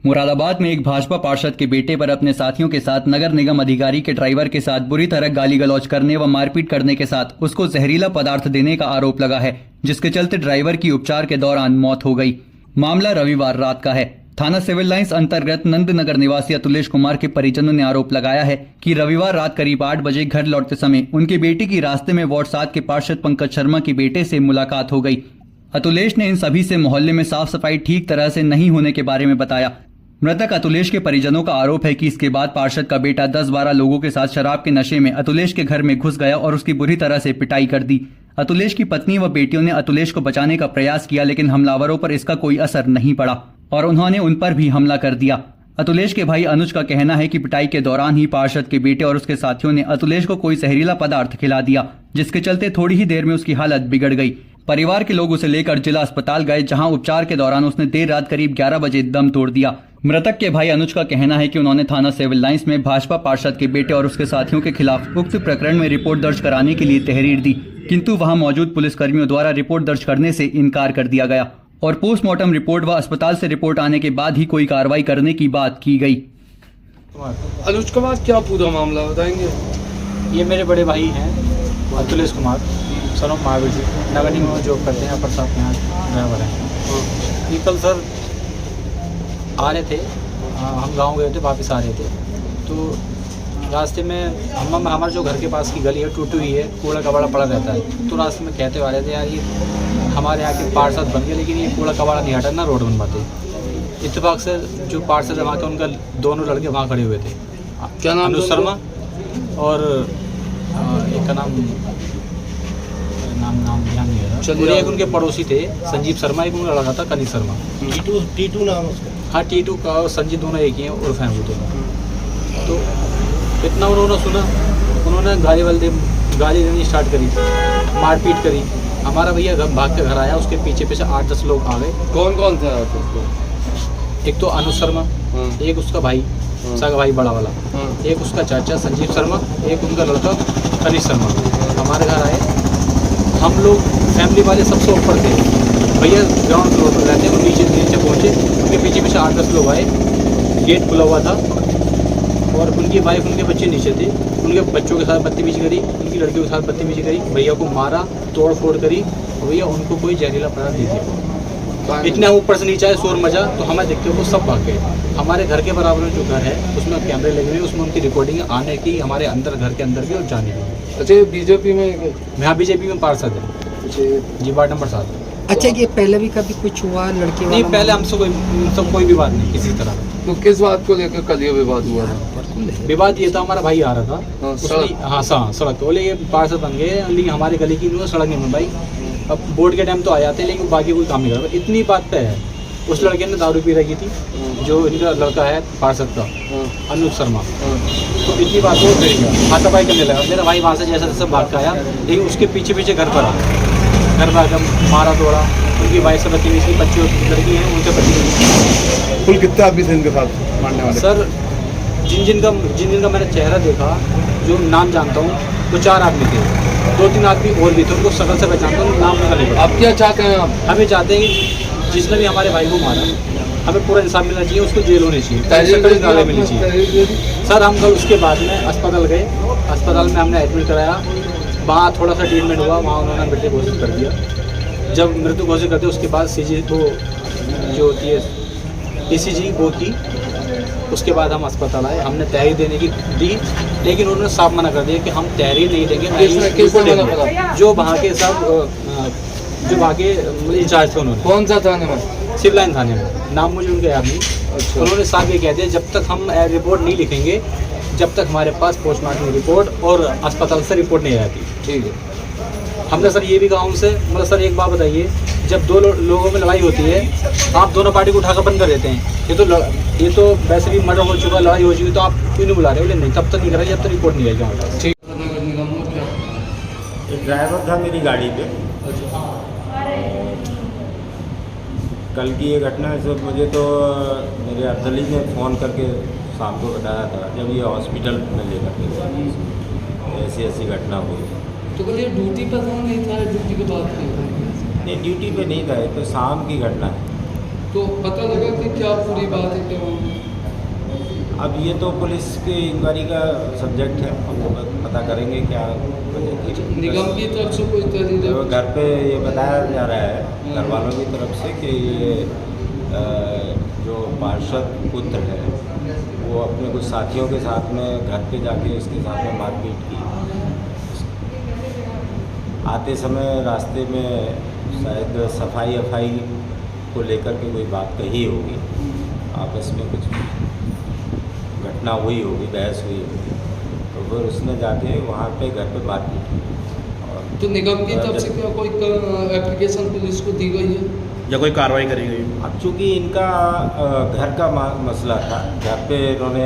मुरादाबाद में एक भाजपा पार्षद के बेटे पर अपने साथियों के साथ नगर निगम अधिकारी के ड्राइवर के साथ बुरी तरह गाली गलौज करने व मारपीट करने के साथ उसको जहरीला पदार्थ देने का आरोप लगा है, जिसके चलते ड्राइवर की उपचार के दौरान मौत हो गई। मामला रविवार रात का है। थाना सिविल लाइंस अंतर्गत नंदनगर निवासी अतुलेश कुमार के परिजनों ने आरोप लगाया है कि रविवार रात करीब 8 बजे घर लौटते समय उनके बेटे की रास्ते में वार्ड 7 के पार्षद पंकज शर्मा के बेटे से मुलाकात हो गई। अतुलेश ने इन सभी से मोहल्ले में साफ सफाई ठीक तरह से नहीं होने के बारे में बताया। मृतक अतुलेश के परिजनों का आरोप है कि इसके बाद पार्षद का बेटा 10-12 लोगों के साथ शराब के नशे में अतुलेश के घर में घुस गया और उसकी बुरी तरह से पिटाई कर दी। अतुलेश की पत्नी व बेटियों ने अतुलेश को बचाने का प्रयास किया, लेकिन हमलावरों पर इसका कोई असर नहीं पड़ा और उन्होंने उन पर भी हमला कर दिया। अतुलेश के भाई अनुज का कहना है कि पिटाई के दौरान ही पार्षद के बेटे और उसके साथियों ने अतुलेश को कोई जहरीला पदार्थ खिला दिया, जिसके चलते थोड़ी ही देर में उसकी हालत बिगड़ गई। परिवार के लोग उसे लेकर जिला अस्पताल गए, जहां उपचार के दौरान उसने देर रात करीब 11 बजे दम तोड़ दिया। मृतक के भाई अनुज का कहना है कि उन्होंने थाना सिविल लाइंस में भाजपा पार्षद के बेटे और उसके साथियों के खिलाफ उक्त प्रकरण में रिपोर्ट दर्ज कराने के लिए तहरीर दी, किंतु वहां मौजूद पुलिसकर्मियों द्वारा रिपोर्ट दर्ज करने से इनकार कर दिया गया और पोस्टमार्टम रिपोर्ट व अस्पताल से रिपोर्ट आने के बाद ही कोई कार्रवाई करने की बात की गई। अनुज कुमार, क्या पूरा मामला बताएंगे? ये मेरे बड़े भाई हैं अतुलेश कुमार, सन ऑफ महावीर जी, नगर निगम में जॉब करते हैं, प्रताप के यहाँ ड्राइवर हैं। ये कल सर आ रहे थे, हम गांव गए थे, वापस आ रहे थे, तो रास्ते में हमारे जो घर के पास की गली है टूटी हुई है, कूड़ा कबाड़ा पड़ा रहता है, तो रास्ते में कहते आ रहे थे यार ये हमारे यहाँ के पार्षद बन गए, लेकिन ये कूड़ा कबाड़ा नहीं हटा ना रोड बनवाते। इत्तेफाक से जो पार्षद है वहाँ के उनका दोनों लड़के वहाँ खड़े हुए थे, क्या नाम? अनुज शर्मा और एक का नाम ध्यान नहीं है। चलिए, एक उनके पड़ोसी थे संजीव शर्मा, एक उनका लड़का था कनिक शर्मा। टीटू नाम उसका? हाँ, टीटू का और संजीव दोनों एक ही हैं, उर्फ हैं वो दोनों। तो इतना उन्होंने सुना, उन्होंने गाली देनी स्टार्ट करी, मारपीट करी। हमारा भैया भाग के घर आया, उसके पीछे 8-10 लोग आ गए। कौन कौन था? एक तो अनुज शर्मा, एक उसका भाई सगा भाई बड़ा वाला, एक उसका चाचा संजीव शर्मा, एक उनका लड़का कनिक शर्मा। हमारे घर आए, हम लोग फैमिली वाले सबसे ऊपर थे, भैया ग्राउंड फ्लोर पर रहते हैं, नीचे पहुँचे, उनके पीछे 8-10 लोग आए, गेट खुला हुआ था और उनकी वाइफ उनके बच्चे नीचे थे, उनके बच्चों के साथ बदतमीजी करी, उनकी लड़कियों के साथ बदतमीजी करी, भैया को मारा, तोड़ फोड़ करी, भैया उनको कोई जहरीला पदार्थ नहीं दिया। इतने ऊपर से नीचे आए, शोर मचा, तो हमें देखते हुए सब भाग गए। हमारे घर के बराबर में जो घर है उसमें कैमरे लगे हुए, उसमें उनकी रिकॉर्डिंग आने की, हमारे अंदर घर के अंदर भी और जाने की। अच्छा, बीजेपी में? हाँ, बीजेपी में पार्षद है जी, वार्ड नंबर 7। अच्छा, ये पहले भी कभी कुछ हुआ लड़के? नहीं, पहले हमसे कोई विवाद नहीं किसी तरह। तो किस बात को लेकर कल ये विवाद हुआ था? विवाद ये था, हमारा भाई आ रहा था, हाँ सड़क, बोले ये पार्षद बन गए, लेकिन हमारे गली की सड़क नहीं बन पाई। अब बोर्ड के टाइम तो आ जाते हैं, लेकिन बाकी कोई काम नहीं कर रहा। इतनी बात पे है, उस लड़के ने दारू पी रखी थी, जो इनका लड़का है पार्षद का अनुज शर्मा, तो इतनी बात वो फिर गया, हाथापाई करने लगा। मेरा भाई वहाँ से जैसा तैसा भाग के आया, लेकिन उसके पीछे घर पर आकर मारा तोड़ा। उनकी वाइफ से बच्ची, इसकी बच्ची लड़की है, उनसे बच्ची। कुल कितने आदमी थे इनके साथ मारने वाले? सर, जिन का मैंने चेहरा देखा, जो नाम जानता हूँ, वो 4 आदमी थे, 2-3 आदमी और भी थे, उनको शकल से पहचानता हूँ, नाम उनका नहीं पता। आप क्या चाहते हैं? आप हमें चाहते हैं कि जिसने भी हमारे भाई को मारा, हमें पूरा इंसाफ मिलना चाहिए, उसको जेल होनी चाहिए, नाले मिलनी चाहिए। सर, हम कल उसके बाद में अस्पताल गए, अस्पताल में हमने एडमिट कराया, वहाँ थोड़ा सा ट्रीटमेंट हुआ, वहाँ उन्होंने मृत्यु घोषित कर दिया। जब मृत्यु घोषित करते उसके बाद CG को जो होती है ECG वो की, उसके बाद हम अस्पताल आए, हमने तहरीर देने की दी, लेकिन उन्होंने साफ मना कर दिया कि हम तहरीर नहीं देंगे। जो वहाँ के सब जो वहाँ के इंचार्ज थे, उन्होंने। कौन सा थाने में? सिविल लाइन थाने में, नाम मुझे उनका याद नहीं। अच्छा। उन्होंने साफ ये कह दिया, जब तक हम रिपोर्ट नहीं लिखेंगे, जब तक हमारे पास पोस्टमार्टम रिपोर्ट और अस्पताल से रिपोर्ट नहीं आती। ठीक है। हमने सर ये भी कहा उनसे, मतलब सर एक बात बताइए, जब 2 लोगों में लड़ाई होती है, आप दोनों पार्टी को उठाकर बंद कर देते हैं। ये तो वैसे भी मर्डर हो चुका, लड़ाई हो चुकी, तो आप क्यों नहीं बुला रहे? बोले नहीं, तब तक नहीं कर रहे जब तक रिपोर्ट नहीं आएगी हमारे पास। ठीक। एक ड्राइवर था मेरी गाड़ी पे। कल की ये घटना है सर, मुझे तो मेरे अफजली ने फ़ोन करके शाम को बताया था, जब ये हॉस्पिटल में लेकर गए, ऐसी घटना हुई। तो कल ये ड्यूटी पर नहीं था? ड्यूटी के बाद नहीं, ड्यूटी पे नहीं था, ये तो शाम की घटना है। तो पता लगा कि क्या पूरी बात है? अब ये तो पुलिस की इंक्वायरी का सब्जेक्ट है, हम लोग पता करेंगे क्या वजह थी। निगम की तरफ से कोई तहरीर तो घर पे ये बताया जा रहा है घर वालों की तरफ से कि ये जो पार्षद पुत्र है वो अपने कुछ साथियों के साथ में घर पे जाके इसके साथ में मारपीट की। आते समय रास्ते में शायद सफाई को लेकर के कोई बात कही होगी, आपस में कुछ घटना हुई होगी, बहस हुई होगी, तो फिर उसने जाके वहाँ पे घर पे मारपीट की। और तो निगम की तरफ से क्या कोई एप्लीकेशन पुलिस को दी गई है या कोई कार्रवाई करी गई? अब चूँकि इनका घर का मसला था, घर पे इन्होंने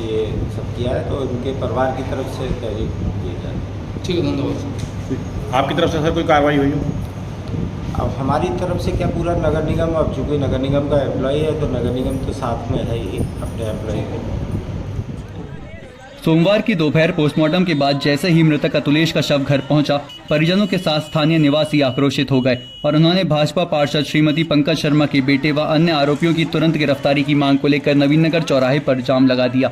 ये सब किया है, तो इनके परिवार की तरफ से तहरीर की जाए। ठीक है, धन्यवाद। आपकी तरफ से सर कोई कार्रवाई हुई हो? अब हमारी तरफ से क्या, पूरा नगर निगम, अब चूँकि नगर निगम का एम्प्लॉई है तो नगर निगम तो साथ में है ही अपने एम्प्लॉई के। सोमवार की दोपहर पोस्टमार्टम के बाद जैसे ही मृतक अतुलेश का शव घर पहुंचा, परिजनों के साथ स्थानीय निवासी आक्रोशित हो गए और उन्होंने भाजपा पार्षद श्रीमती पंकज शर्मा के बेटे व अन्य आरोपियों की तुरंत गिरफ्तारी की मांग को लेकर नवीन नगर चौराहे पर जाम लगा दिया।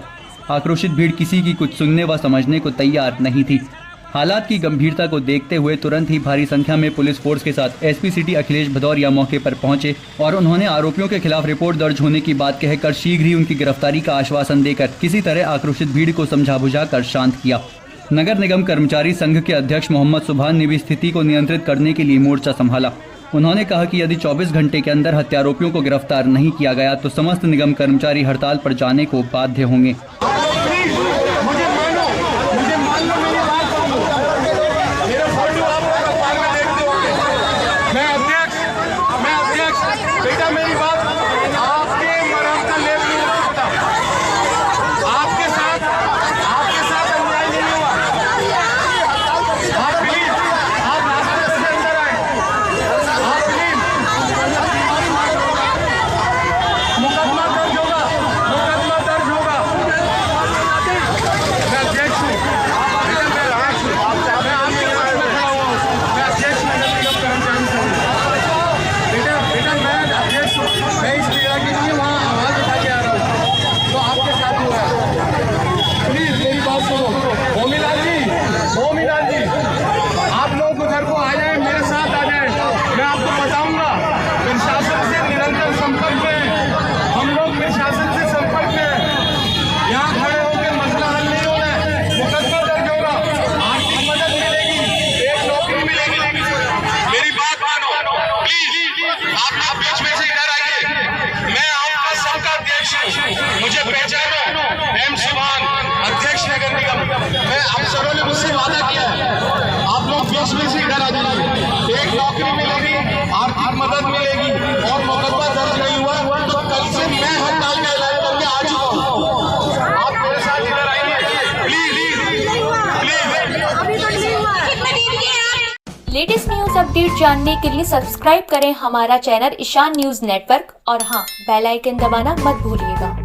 आक्रोशित भीड़ किसी की कुछ सुनने व समझने को तैयार नहीं थी। हालात की गंभीरता को देखते हुए तुरंत ही भारी संख्या में पुलिस फोर्स के साथ एसपी सिटी अखिलेश भदौरिया मौके पर पहुंचे और उन्होंने आरोपियों के खिलाफ रिपोर्ट दर्ज होने की बात कहकर शीघ्र ही उनकी गिरफ्तारी का आश्वासन देकर किसी तरह आक्रोशित भीड़ को समझा बुझाकर शांत किया। नगर निगम कर्मचारी संघ के अध्यक्ष मोहम्मद सुभान ने भी स्थिति को नियंत्रित करने के लिए मोर्चा संभाला। उन्होंने कहा कि यदि 24 घंटे के अंदर हत्यारोपियों को गिरफ्तार नहीं किया गया तो समस्त निगम कर्मचारी हड़ताल पर जाने को बाध्य होंगे। मुझे पहचानो, एम सुभान, अध्यक्ष नगर निगम। मैं अफसरों ने मुझसे वादा किया है, आप लोग बीच में से इधर आ जाइए। एक नौकरी मिलेगी, आर्थिक मदद मिलेगी और मुकदमा दर्ज नहीं हुआ तो कल से मैं हड़ताल का ऐलान करके आ चुका हूँ। आप मेरे साथ इधर आइए please please. Latest news update जानने के लिए सब्सक्राइब करें हमारा चैनल ईशान न्यूज नेटवर्क और हाँ, बेल आइकन दबाना मत भूलिएगा।